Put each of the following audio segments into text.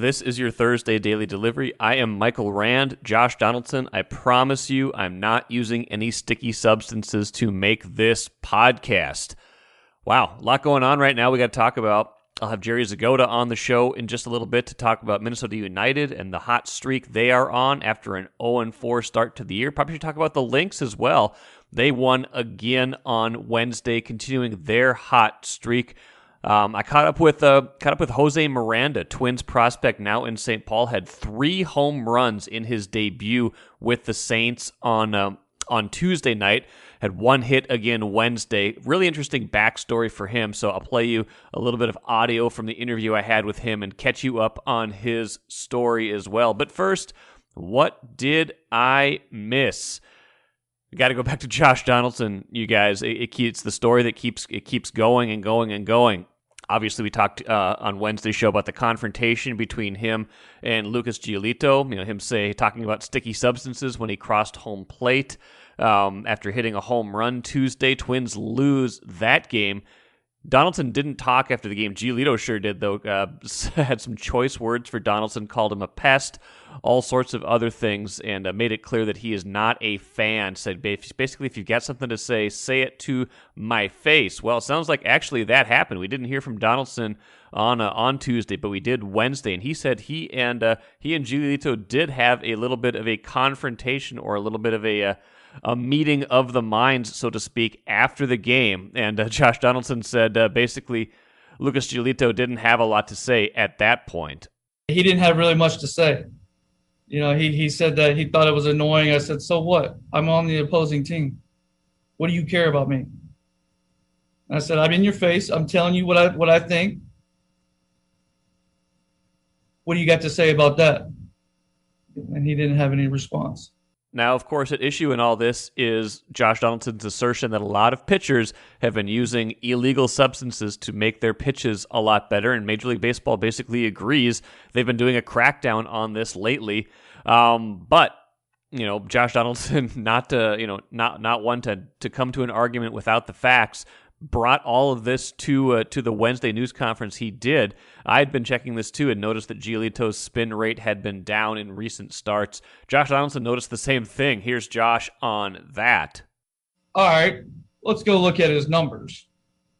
This is your Thursday Daily Delivery. I am Michael Rand, Josh Donaldson. I promise you I'm not using any sticky substances to make this podcast. Wow, a lot going on right now we got to talk about. I'll have Jerry Zgoda on the show in just a little bit to talk about Minnesota United and the hot streak they are on after an 0-4 start to the year. Probably should talk about the Lynx as well. They won again on Wednesday, continuing their hot streak. I caught up with Jose Miranda, Twins prospect now in St. Paul, had 3 home runs in his debut with the Saints on Tuesday night, had 1 hit again Wednesday. Really interesting backstory for him, so I'll play you a little bit of audio from the interview I had with him and catch you up on his story as well. But first, what did I miss? We got to go back to Josh Donaldson, you guys. It's the story that keeps going and going and going. Obviously, we talked on Wednesday's show about the confrontation between him and Lucas Giolito. Him talking about sticky substances when he crossed home plate after hitting a home run Tuesday. Twins lose that game. Donaldson didn't talk after the game. Giolito sure did, though. Had some choice words for Donaldson, called him a pest, all sorts of other things, and made it clear that he is not a fan. Said basically, if you've got something to say it to my face. Well, it sounds like actually that happened. We didn't hear from Donaldson on Tuesday, but we did Wednesday, and he said he and Giolito did have a little bit of a confrontation, or a little bit of a meeting of the minds, so to speak, after the game. And Josh Donaldson said basically Lucas Giolito didn't have a lot to say at that point. He didn't have really much to say. He said that he thought it was annoying. I said, so what? I'm on the opposing team. What do you care about me? I said, I'm in your face. I'm telling you what I think. What do you got to say about that? And he didn't have any response. Now, of course, at issue in all this is Josh Donaldson's assertion that a lot of pitchers have been using illegal substances to make their pitches a lot better, and Major League Baseball basically agrees. They've been doing a crackdown on this lately. But Josh Donaldson, not one to come to an argument without the facts, brought all of this to the Wednesday news conference he did. I had been checking this too and noticed that Giolito's spin rate had been down in recent starts. Josh Donaldson noticed the same thing. Here's Josh on that. All right, let's go look at his numbers.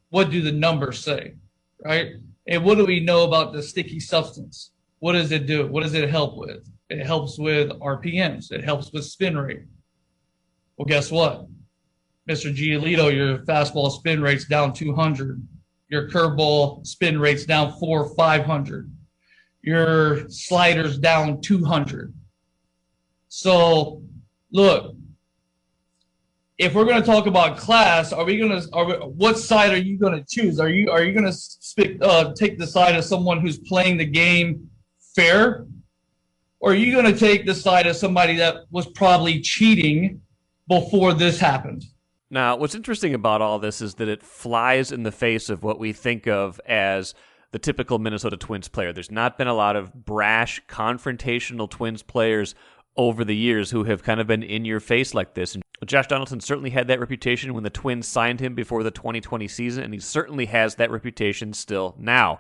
What do the numbers say, right? And what do we know about the sticky substance? What does it do? What does it help with? It helps with RPMs. It helps with spin rate. Well, guess what? Mr. Giolito, your fastball spin rate's down 200. Your curveball spin rate's down 400 or 500. Your slider's down 200. So, look, if we're going to talk about class, what side are you going to choose? Are you going to take the side of someone who's playing the game fair, or are you going to take the side of somebody that was probably cheating before this happened? Now, what's interesting about all this is that it flies in the face of what we think of as the typical Minnesota Twins player. There's not been a lot of brash, confrontational Twins players over the years who have kind of been in your face like this. And Josh Donaldson certainly had that reputation when the Twins signed him before the 2020 season, and he certainly has that reputation still now.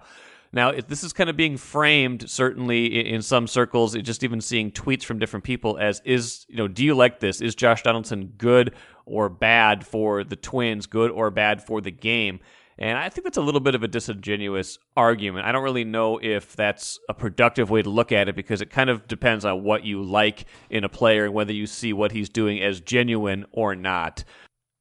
Now, this is kind of being framed, certainly in some circles, just even seeing tweets from different people as, do you like this? Is Josh Donaldson good or bad for the Twins, good or bad for the game? And I think that's a little bit of a disingenuous argument. I don't really know if that's a productive way to look at it, because it kind of depends on what you like in a player and whether you see what he's doing as genuine or not.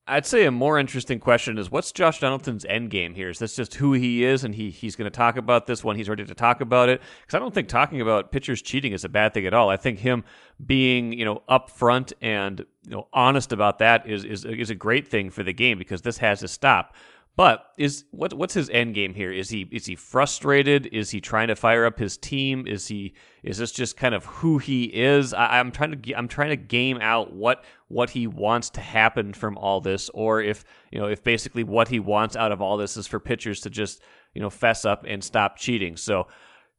I'd say a more interesting question is, what's Josh Donaldson's end game here? Is this just who he is, and he's going to talk about this when he's ready to talk about it? Because I don't think talking about pitchers cheating is a bad thing at all. I think him being upfront and honest about that is a great thing for the game, because this has to stop. But what's his end game here? Is he frustrated? Is he trying to fire up his team? Is this just kind of who he is? I'm trying to game out what he wants to happen from all this, or if basically what he wants out of all this is for pitchers to just fess up and stop cheating. So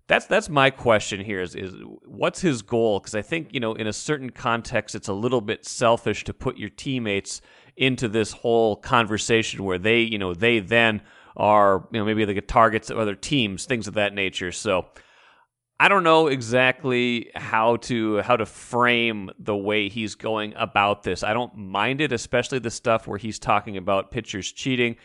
that's my question here is what's his goal? Because I think in a certain context it's a little bit selfish to put your teammates into this whole conversation where they then are maybe the targets of other teams, things of that nature. So I don't know exactly how to frame the way he's going about this. I don't mind it, especially the stuff where he's talking about pitchers cheating.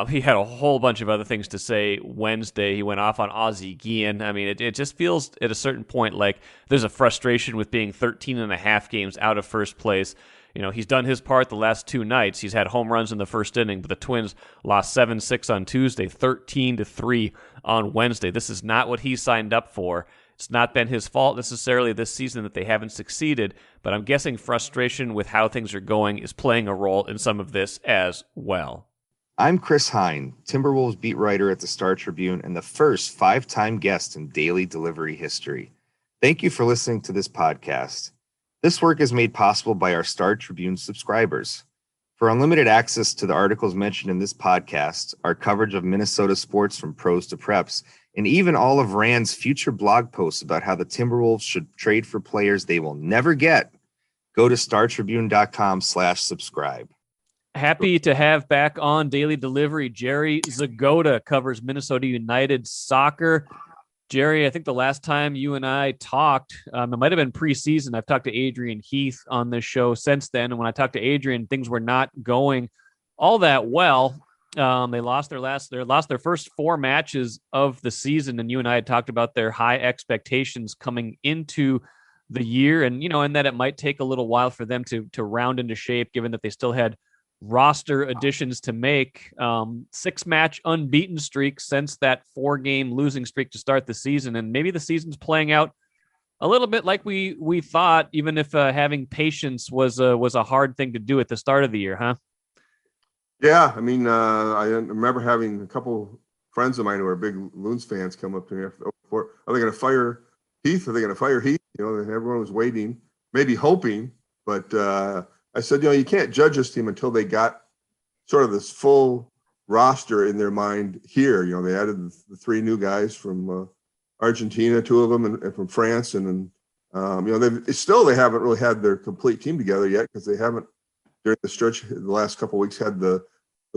He had a whole bunch of other things to say Wednesday. He went off on Ozzie Guillen. I mean, it just feels at a certain point like there's a frustration with being 13 and a half games out of first place. You know, he's done his part the last two nights. He's had home runs in the first inning, but the Twins lost 7-6 on Tuesday, 13-3 on Wednesday. This is not what he signed up for. It's not been his fault necessarily this season that they haven't succeeded, but I'm guessing frustration with how things are going is playing a role in some of this as well. I'm Chris Hine, Timberwolves beat writer at the Star Tribune and the first 5-time guest in daily delivery history. Thank you for listening to this podcast. This work is made possible by our Star Tribune subscribers. For unlimited access to the articles mentioned in this podcast, our coverage of Minnesota sports from pros to preps, and even all of Rand's future blog posts about how the Timberwolves should trade for players they will never get, go to startribune.com/subscribe. Happy to have back on Daily Delivery, Jerry Zgoda covers Minnesota United soccer. Jerry, I think the last time you and I talked, it might have been preseason. I've talked to Adrian Heath on this show since then. And when I talked to Adrian, things were not going all that well. They lost their first four matches of the season. And you and I had talked about their high expectations coming into the year and that it might take a little while for them to round into shape, given that they still had roster additions to make. 6-match unbeaten streak since that 4-game losing streak to start the season, and maybe the season's playing out a little bit like we thought, even if having patience was a hard thing to do at the start of the year, huh? Yeah, I mean, I remember having a couple friends of mine who are big Loons fans come up to me are they going to fire Heath? Are they going to fire Heath? Everyone was waiting, maybe hoping, but I said, you can't judge this team until they got sort of this full roster in their mind here. They added the 3 new guys from Argentina, 2 of them, and from France. And then, they haven't really had their complete team together yet because they haven't, during the stretch, the last couple of weeks, had the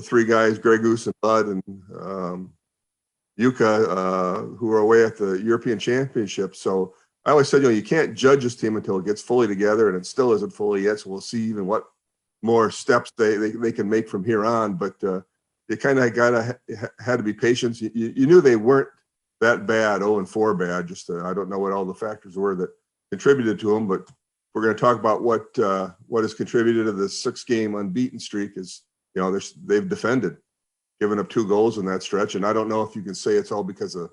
3 guys, Grey Goose and Bud and Yuka, who are away at the European Championship. So I always said, you can't judge this team until it gets fully together, and it still isn't fully yet. So we'll see even what more steps they can make from here on. But you kind of had to be patient. You knew they weren't that bad, 0-4 bad. Just I don't know what all the factors were that contributed to them, but we're going to talk about what has contributed to the 6-game unbeaten streak. Is they've defended, given up 2 goals in that stretch, and I don't know if you can say it's all because of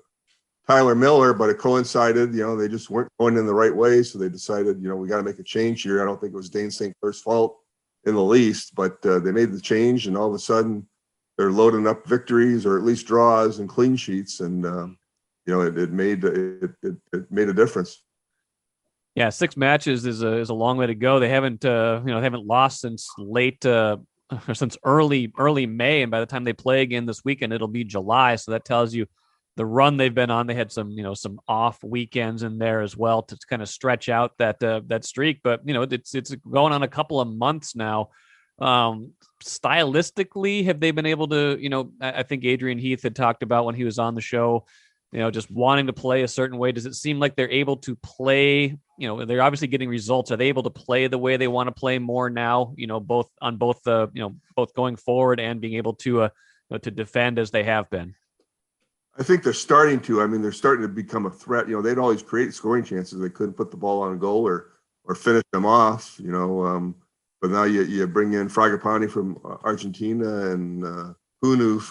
Tyler Miller, but it coincided, they just weren't going in the right way. So they decided, we got to make a change here. I don't think it was Dane St. Clair's fault in the least, but they made the change, and all of a sudden they're loading up victories or at least draws and clean sheets. And, it made a difference. Yeah. 6 matches is a long way to go. They haven't lost since since early May. And by the time they play again this weekend, it'll be July. So that tells you the run they've been on. They had some off weekends in there as well to kind of stretch out that streak. But it's going on a couple of months now. Stylistically, have they been able to? I think Adrian Heath had talked about when he was on the show, just wanting to play a certain way. Does it seem like they're able to play? They're obviously getting results. Are they able to play the way they want to play more now? Both going forward and being able to defend as they have been. I think they're starting to. I mean, they're starting to become a threat. They'd always create scoring chances. They couldn't put the ball on goal or finish them off. But now you bring in Fragapane from Argentina and Unu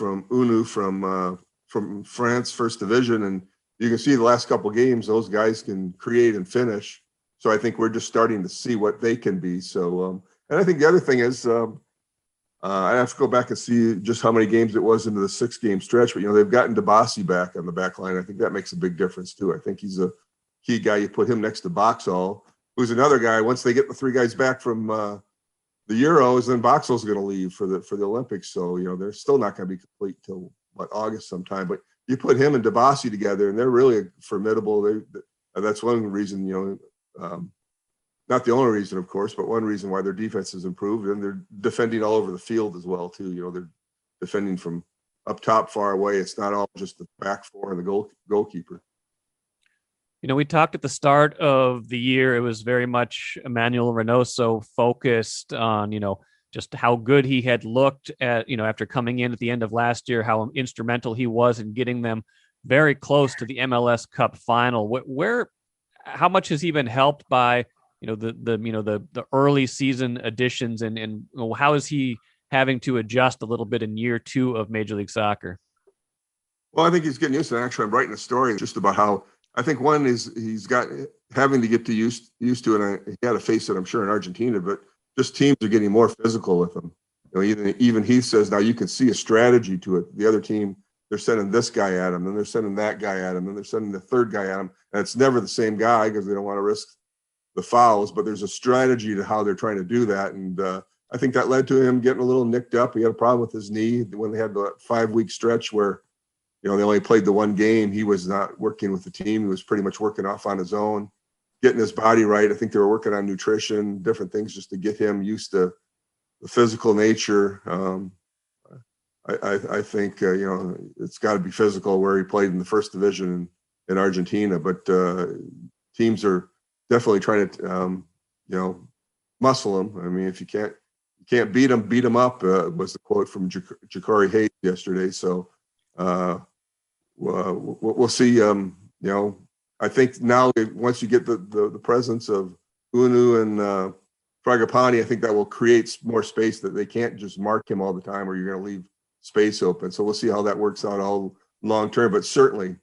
from France, First Division, and you can see the last couple of games those guys can create and finish. So I think we're just starting to see what they can be. So and I think the other thing is. I have to go back and see just how many games it was into the 6-game stretch, but they've gotten Dabasi back on the back line. I think that makes a big difference too. I think he's a key guy. You put him next to Boxall, who's another guy. Once they get the 3 guys back from the Euros, then Boxall's going to leave for the Olympics. So they're still not going to be complete till August sometime. But you put him and Dabasi together, and they're really formidable. That's one reason not the only reason, of course, but one reason why their defense has improved, and they're defending all over the field as well, too. They're defending from up top far away. It's not all just the back 4 and the goalkeeper. We talked at the start of the year, it was very much Emmanuel Reynoso focused on, just how good he had looked at, after coming in at the end of last year, how instrumental he was in getting them very close to the MLS Cup final. How much has he been helped by, the early season additions, and how is he having to adjust a little bit in year 2 of Major League Soccer? Well, I think he's getting used to it. Actually, I'm writing a story just about how I think one is he's got having to get used to it. And he had to face it, I'm sure, in Argentina, but just teams are getting more physical with him. Even he says now you can see a strategy to it. The other team, they're sending this guy at him, then they're sending that guy at him, then they're sending the third guy at him. And it's never the same guy because they don't want to risk the fouls, but there's a strategy to how they're trying to do that. And I think that led to him getting a little nicked up. He had a problem with his knee when they had the 5-week stretch where, they only played the one game. He was not working with the team. He was pretty much working off on his own, getting his body right. I think they were working on nutrition, different things just to get him used to the physical nature. I think, it's got to be physical where he played in the first division in Argentina, but teams are definitely trying to, muscle him. I mean, if you can't beat him up, was the quote from Jacari Hayes yesterday. So, we'll see. I think now once you get the presence of Unu and Fragapani, I think that will create more space that they can't just mark him all the time, or you're going to leave space open. So we'll see how that works out all long term. But certainly,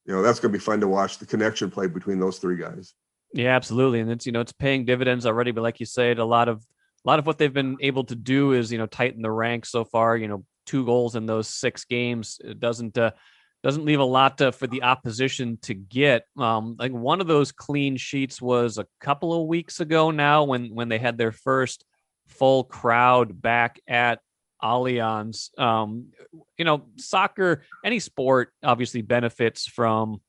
that's going to be fun to watch the connection play between those three guys. Yeah, absolutely, and it's paying dividends already. But like you said, a lot of what they've been able to do is tighten the ranks so far. 2 goals in those 6 games. It doesn't leave a lot for the opposition to get. Like one of those clean sheets was a couple of weeks ago now when they had their first full crowd back at Allianz. Soccer, any sport obviously benefits from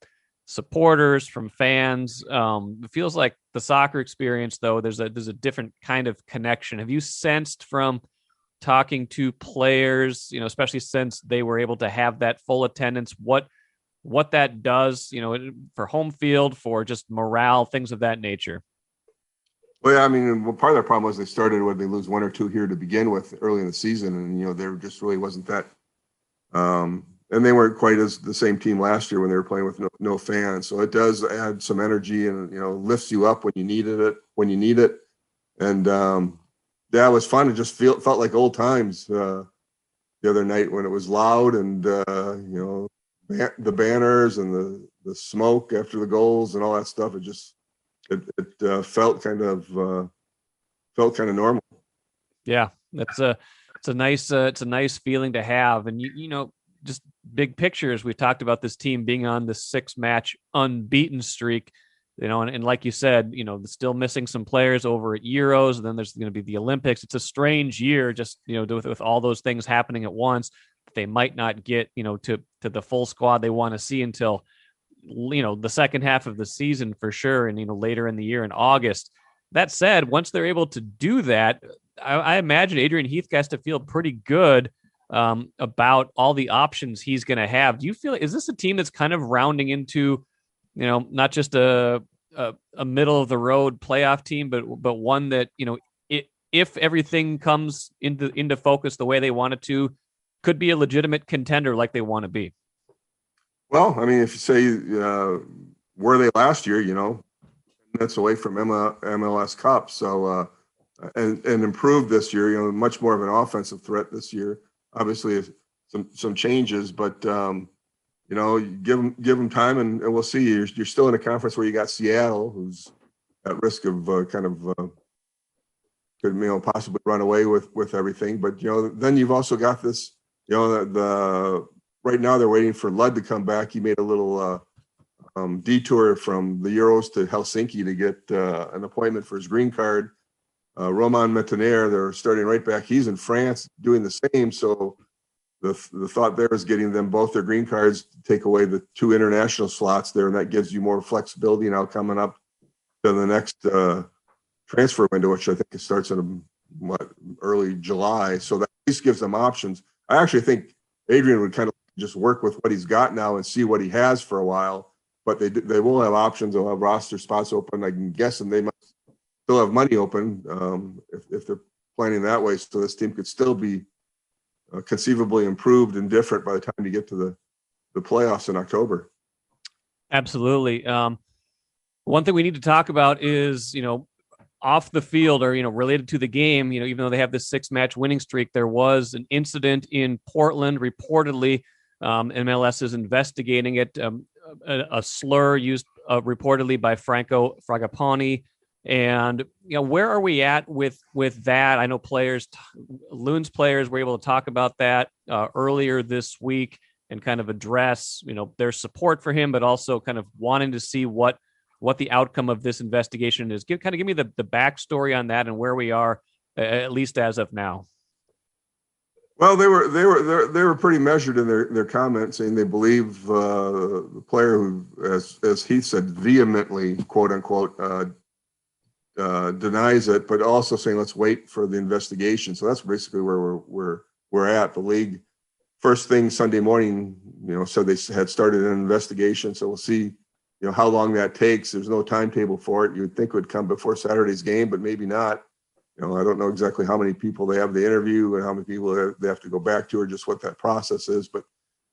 supporters, from fans. It feels like the soccer experience, though, there's a different kind of connection. Have you sensed from talking to players, especially since they were able to have that full attendance, what that does, for home field, for just morale, things of that nature? Well, yeah, I mean, part of that problem was they started when they lose 1 or 2 here to begin with early in the season, and there just really wasn't that. And they weren't quite as the same team last year when they were playing with no fans. So it does add some energy and lifts you up when you need it. And yeah, it was fun. It just felt like old times the other night when it was loud and the banners and the smoke after the goals and all that stuff. It felt kind of normal. Yeah, it's a nice feeling to have. And just big pictures, we talked about this team being on the 6-match unbeaten streak. And like you said, still missing some players over at Euros, and then there's going to be the Olympics. It's a strange year, just with all those things happening at once. They might not get to the full squad they want to see until the second half of the season for sure, and later in the year in August. That said, once they're able to do that, I imagine Adrian Heath has to feel pretty good about all the options he's going to have. Do you feel, is this a team that's kind of rounding into not just a middle of the road playoff team, but one that, if everything comes into focus the way they want it to, could be a legitimate contender like they want to be? Well, I mean, if you say were they last year, that's away from MLS Cup. So and improved this year, much more of an offensive threat this year. Obviously, some changes, but give them time, and we'll see. You're still in a conference where you got Seattle, who's at risk of could possibly run away with everything. But then you've also got this. The right now they're waiting for Ludd to come back. He made a little detour from the Euros to Helsinki to get an appointment for his green card. Roman Metaner, they're starting right back. He's in France doing the same. So the thought there is getting them both their green cards to take away the 2 international slots there, and that gives you more flexibility now coming up to the next transfer window, which I think it starts in early July. So that at least gives them options. I actually think Adrian would kind of just work with what he's got now and see what he has for a while, but they will have options. They'll have roster spots open. I can guess, and they might still have money open if they're planning that way. So this team could still be conceivably improved and different by the time you get to the playoffs in October. Absolutely. One thing we need to talk about is, off the field or, related to the game, even though they have this 6-match winning streak, there was an incident in Portland. Reportedly, MLS is investigating it. A slur used reportedly by Franco Fragapane. And, where are we at with that? I know Loons players were able to talk about that earlier this week and kind of address, their support for him, but also kind of wanting to see what the outcome of this investigation is. Give me the backstory on that and where we are, at least as of now. Well, they were pretty measured in their comments, saying they believe the player who, as Heath said, vehemently, quote unquote, denies it, but also saying let's wait for the investigation. So that's basically where we're at. The league first thing Sunday morning, said they had started an investigation. So we'll see, how long that takes. There's no timetable for it. You'd think it would come before Saturday's game, but maybe not. I don't know exactly how many people they have to interview and how many people they have to go back to, or just what that process is. But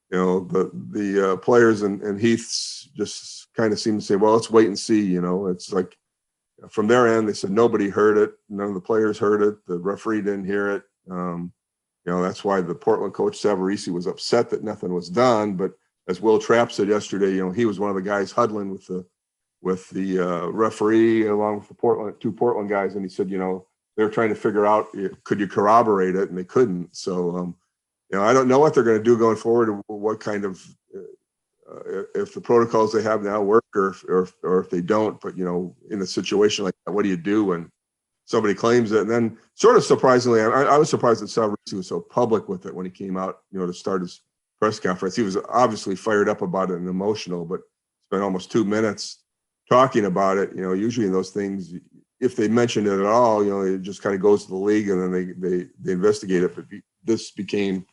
the players and Heath's just kind of seem to say, well, let's wait and see. It's like from their end, they said nobody heard it. None of the players heard it. The referee didn't hear it. That's why the Portland coach Savarese was upset that nothing was done. But as Will Trapp said yesterday, he was one of the guys huddling with the referee along with the two Portland guys, and he said, they're trying to figure out, could you corroborate it, and they couldn't. So, I don't know what they're going to do going forward, what kind of if the protocols they have now work or if they don't. But in a situation like that, what do you do when somebody claims it? And then, sort of surprisingly, I was surprised that Savarese was so public with it when he came out, to start his press conference. He was obviously fired up about it and emotional, but spent almost 2 minutes talking about it. Usually in those things, if they mention it at all, it just kind of goes to the league and then they investigate it. But this became,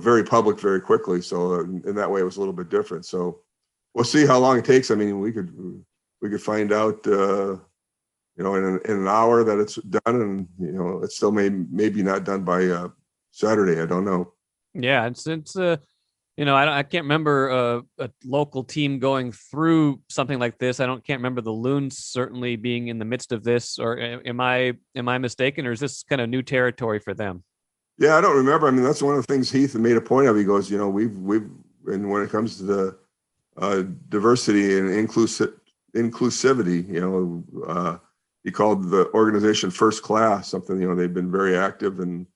very public very quickly. So in that way, it was a little bit different. So we'll see how long it takes. I mean, we could find out, in an hour that it's done, and it's still maybe not done by Saturday. I don't know. Yeah, it's I can't remember a local team going through something like this. Can't remember the Loons certainly being in the midst of this. Or am I mistaken, or is this kind of new territory for them? Yeah, I don't remember. I mean, that's one of the things Heath made a point of. He goes, we've and when it comes to the diversity and inclusivity, he called the organization first class. Something they've been very active in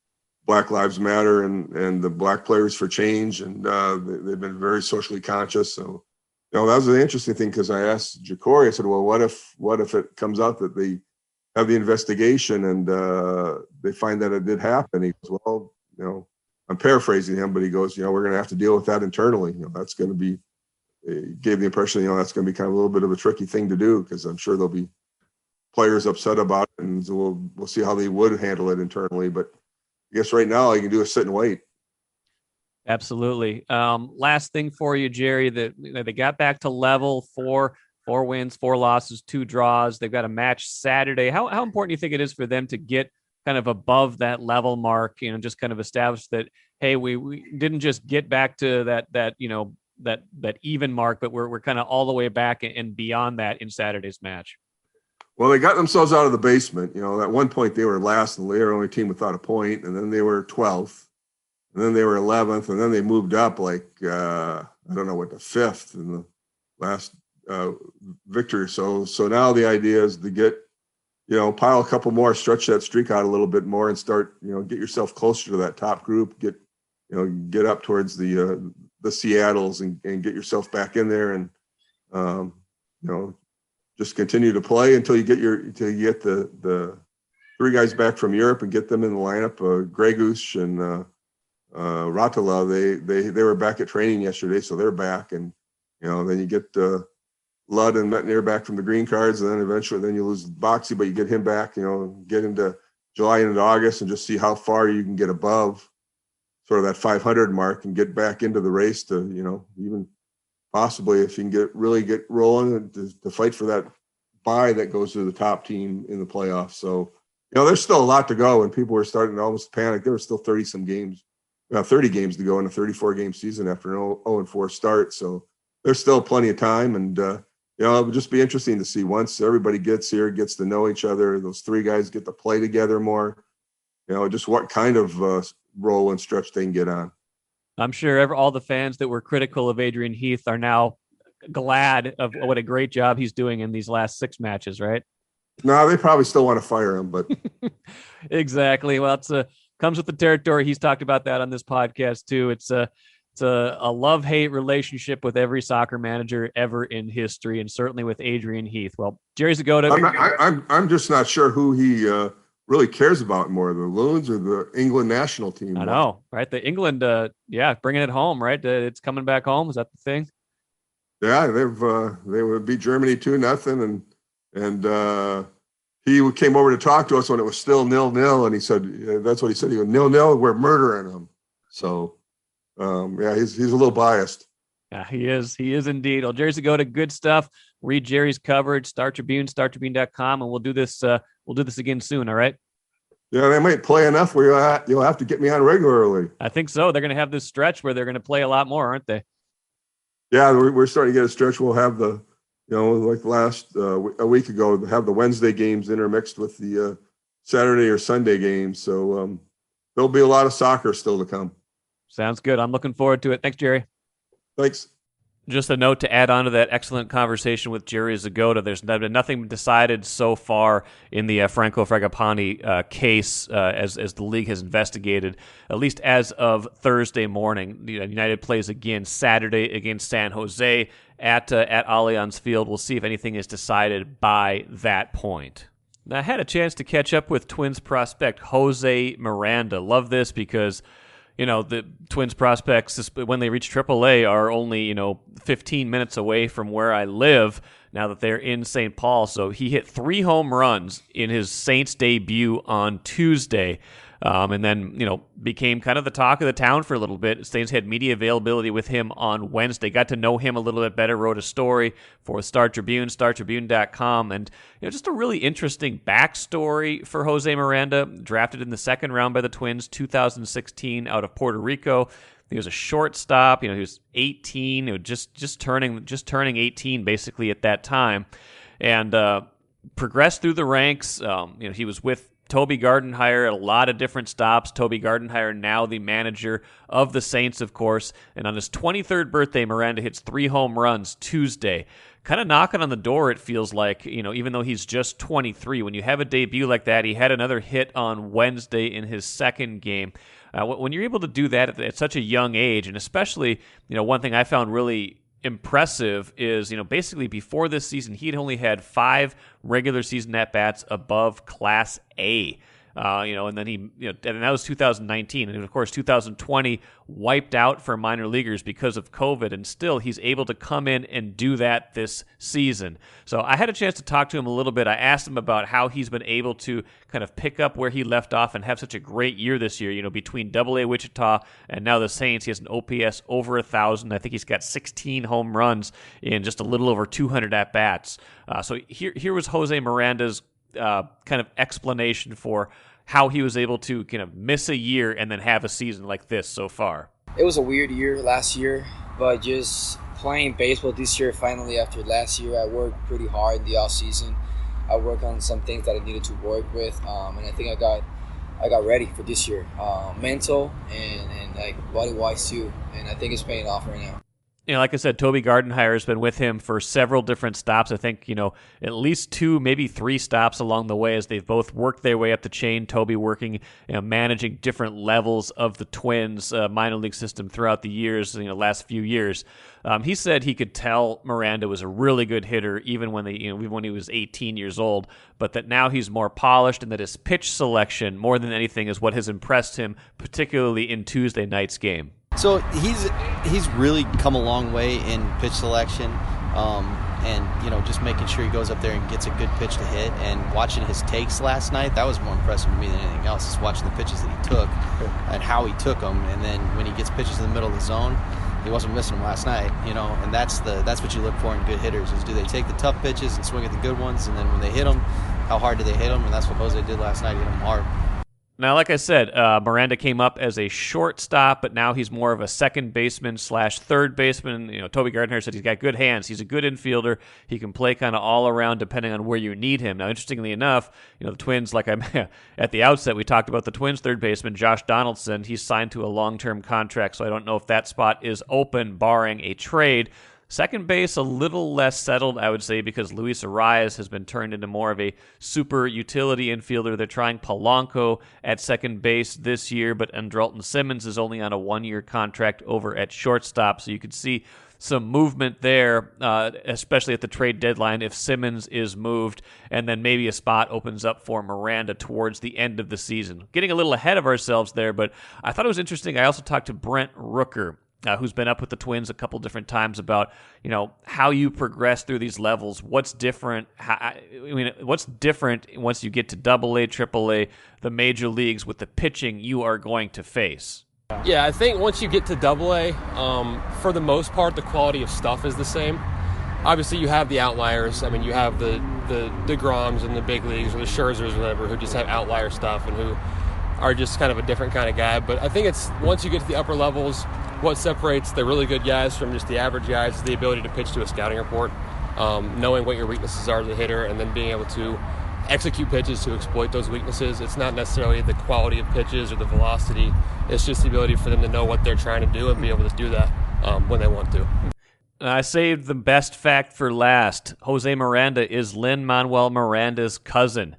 Black Lives Matter and the Black Players for Change, and they've been very socially conscious. So, that was an interesting thing, because I asked Jacory, I said, well, what if it comes out that they have the investigation and they find that it did happen? He goes, well, I'm paraphrasing him, but he goes, we're going to have to deal with that internally. That's going to be, he gave the impression, that's going to be kind of a little bit of a tricky thing to do, because I'm sure there'll be players upset about it, and so we'll see how they would handle it internally. But I guess right now all you can do is sit and wait. Absolutely. Last thing for you, Jerry, that they got back to level, 4 wins, 4 losses, 2 draws. They've got a match Saturday. How important do you think it is for them to get kind of above that level mark, just kind of establish that, hey, we didn't just get back to that even mark, but we're kind of all the way back and beyond that in Saturday's match? Well, they got themselves out of the basement. At one point they were last, and they were the only team without a point, and then they were 12th, and then they were 11th, and then they moved up the 5th in the last victory. So now the idea is to get, pile a couple more, stretch that streak out a little bit more, and start, get yourself closer to that top group, get up towards the Seattles and get yourself back in there, and just continue to play until you get the 3 guys back from Europe and get them in the lineup. Gregush and Ratala, they were back at training yesterday, so they're back, and then you get Ludd and Metnier back from the green cards, and then eventually you lose Boxy, but you get him back, get into July and into August, and just see how far you can get above sort of that 500 mark and get back into the race to even possibly if you can really get rolling to fight for that bye that goes to the top team in the playoffs. So, there's still a lot to go, and people were starting to almost panic. There were still 30-some games, 30 games to go in a 34-game season after an 0-4 start. So there's still plenty of time, and it would just be interesting to see once everybody gets here, gets to know each other, those three guys get to play together more, just what kind of role and stretch they can get on. I'm sure all the fans that were critical of Adrian Heath are now glad of what a great job he's doing in these last 6 matches, right? No, they probably still want to fire him, but exactly. Well, it's comes with the territory. He's talked about that on this podcast too. It's a love-hate relationship with every soccer manager ever in history, and certainly with Adrian Heath. Well, Jerry Zgoda. I'm just not sure who he really cares about more, the Loons or the England national team. I know, right? The England, bringing it home, right? It's coming back home. Is that the thing? Yeah, they would beat Germany 2-0, and he came over to talk to us when it was still 0-0, and he said, that's what he said. He goes, 0-0, we're murdering them. So, he's a little biased. Yeah, he is. He is indeed. Well, Jerry Zgoda, good stuff. Read Jerry's coverage, Star Tribune, StarTribune.com, and we'll do this again soon, all right? Yeah, they might play enough where you'll have to get me on regularly. I think so. They're going to have this stretch where they're going to play a lot more, aren't they? Yeah, we're starting to get a stretch. We'll have the, like a week ago, have the Wednesday games intermixed with the Saturday or Sunday games. So there'll be a lot of soccer still to come. Sounds good. I'm looking forward to it. Thanks, Jerry. Thanks. Just a note to add on to that excellent conversation with Jerry Zgoda. There's been nothing decided so far in the Franco Fragapane case as the league has investigated, at least as of Thursday morning. United plays again Saturday against San Jose at Allianz Field. We'll see if anything is decided by that point. Now, I had a chance to catch up with Twins prospect Jose Miranda. Love this because the Twins prospects, when they reach AAA, are only, 15 minutes away from where I live now that they're in St. Paul. So he hit 3 home runs in his Saints debut on Tuesday. And then, became kind of the talk of the town for a little bit. Saints had media availability with him on Wednesday. Got to know him a little bit better. Wrote a story for Star Tribune, StarTribune.com. And, just a really interesting backstory for Jose Miranda. Drafted in the 2nd round by the Twins, 2016, out of Puerto Rico. He was a shortstop. He was 18, just turning 18 basically at that time. And progressed through the ranks. He was with Toby Gardenhire at a lot of different stops. Toby Gardenhire now the manager of the Saints, of course. And on his 23rd birthday, Miranda hits 3 home runs Tuesday. Kind of knocking on the door, it feels like, even though he's just 23. When you have a debut like that, he had another hit on Wednesday in his 2nd game. When you're able to do that at such a young age, and especially, one thing I found really impressive is, basically before this season, he'd only had 5 regular season at-bats above Class A. And then and that was 2019. And of course, 2020 wiped out for minor leaguers because of COVID. And still, he's able to come in and do that this season. So I had a chance to talk to him a little bit. I asked him about how he's been able to kind of pick up where he left off and have such a great year this year. Between AA Wichita and now the Saints, he has an OPS over 1,000. I think he's got 16 home runs in just a little over 200 at-bats. So here was Jose Miranda's kind of explanation for how he was able to kind of miss a year and then have a season like this so far. It was a weird year last year, but just playing baseball this year finally after last year, I worked pretty hard in the off season. I worked on some things that I needed to work with, and I think I got ready for this year, mental and like body-wise too, and I think it's paying off right now. Like I said, Toby Gardenhire has been with him for several different stops. I think, at least 2, maybe 3 stops along the way as they've both worked their way up the chain. Toby working, managing different levels of the Twins minor league system throughout the years, last few years. He said he could tell Miranda was a really good hitter even when he was 18 years old, but that now he's more polished and that his pitch selection, more than anything, is what has impressed him, particularly in Tuesday night's game. So he's really come a long way in pitch selection, and just making sure he goes up there and gets a good pitch to hit. And watching his takes last night, that was more impressive to me than anything else. Is watching the pitches that he took and how he took them, and then when he gets pitches in the middle of the zone, he wasn't missing them last night, and that's what you look for in good hitters is do they take the tough pitches and swing at the good ones, and then when they hit them, how hard do they hit them? And that's what Jose did last night, hit them hard. Now, like I said, Miranda came up as a shortstop, but now he's more of a second baseman / third baseman. Toby Gardner said he's got good hands. He's a good infielder. He can play kind of all around depending on where you need him. Now, interestingly enough, the Twins, like at the outset, we talked about the Twins' third baseman, Josh Donaldson. He's signed to a long-term contract, so I don't know if that spot is open, barring a trade. Second base, a little less settled, I would say, because Luis Arias has been turned into more of a super utility infielder. They're trying Polanco at second base this year, but Andrelton Simmons is only on a one-year contract over at shortstop, so you could see some movement there, especially at the trade deadline if Simmons is moved, and then maybe a spot opens up for Miranda towards the end of the season. Getting a little ahead of ourselves there, but I thought it was interesting. I also talked to Brent Rooker, who's been up with the Twins a couple different times about, how you progress through these levels. What's different? What's different once you get to AA, AAA, the major leagues with the pitching you are going to face? Yeah, I think once you get to AA, for the most part, the quality of stuff is the same. Obviously, you have the outliers. I mean, you have the DeGroms in the big leagues or the Scherzers or whatever who just have outlier stuff and who are just kind of a different kind of guy. But I think it's once you get to the upper levels, what separates the really good guys from just the average guys is the ability to pitch to a scouting report, knowing what your weaknesses are as a hitter, and then being able to execute pitches to exploit those weaknesses. It's not necessarily the quality of pitches or the velocity. It's just the ability for them to know what they're trying to do and be able to do that when they want to. I saved the best fact for last. Jose Miranda is Lin-Manuel Miranda's cousin.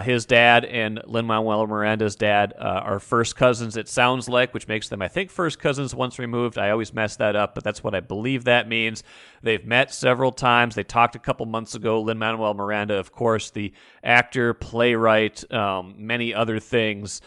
His dad and Lin-Manuel Miranda's dad are first cousins, it sounds like, which makes them, I think, first cousins once removed. I always mess that up, but that's what I believe that means. They've met several times. They talked a couple months ago. Lin-Manuel Miranda, of course, the actor, playwright, many other things,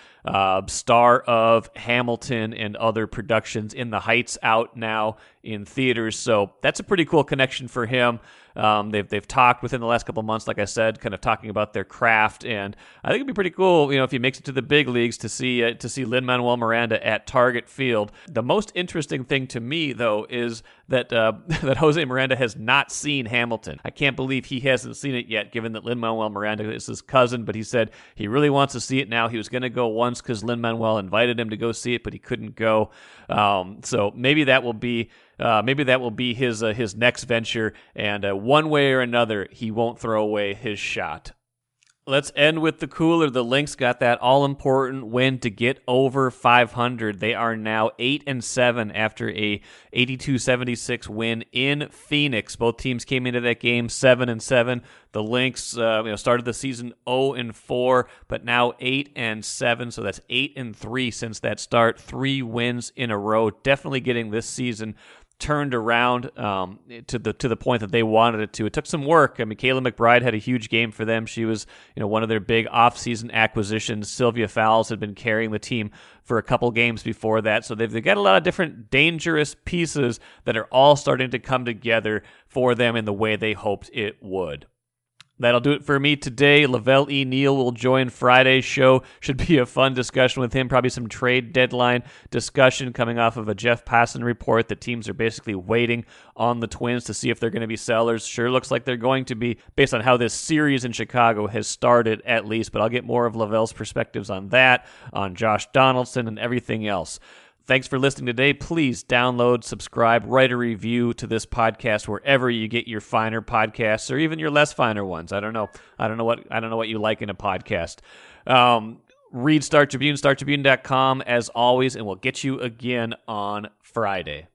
star of Hamilton and other productions. In the Heights out now in theaters, so that's a pretty cool connection for him. They've talked within the last couple of months, like I said, kind of talking about their craft, and I think it'd be pretty cool, if he makes it to the big leagues, to see Lin-Manuel Miranda at Target Field. The most interesting thing to me, though, is that that Jose Miranda has not seen Hamilton. I can't believe he hasn't seen it yet, given that Lin-Manuel Miranda is his cousin. But he said he really wants to see it now. He was going to go once because Lin-Manuel invited him to go see it, but he couldn't go. So maybe that will be. His next venture, and one way or another, he won't throw away his shot. Let's end with the cooler. The Lynx got that all-important win to get over 500. They are now 8-7 after a 82-76 win in Phoenix. Both teams came into that game 7-7. The Lynx started the season 0-4, but now 8-7. So that's 8-3 since that start. 3 wins in a row. Definitely getting this season turned around to the point that they wanted it to. It took some work. I mean, Kayla McBride had a huge game for them. She was, one of their big off-season acquisitions. Sylvia Fowles had been carrying the team for a couple games before that. So they've got a lot of different dangerous pieces that are all starting to come together for them in the way they hoped it would. That'll do it for me today. Lavelle E. Neal will join Friday's show. Should be a fun discussion with him. Probably some trade deadline discussion coming off of a Jeff Passan report that teams are basically waiting on the Twins to see if they're going to be sellers. Sure looks like they're going to be, based on how this series in Chicago has started at least. But I'll get more of Lavelle's perspectives on that, on Josh Donaldson, and everything else. Thanks for listening today. Please download, subscribe, write a review to this podcast wherever you get your finer podcasts, or even your less finer ones. I don't know what you like in a podcast. Read Star Tribune, StarTribune.com as always, and we'll get you again on Friday.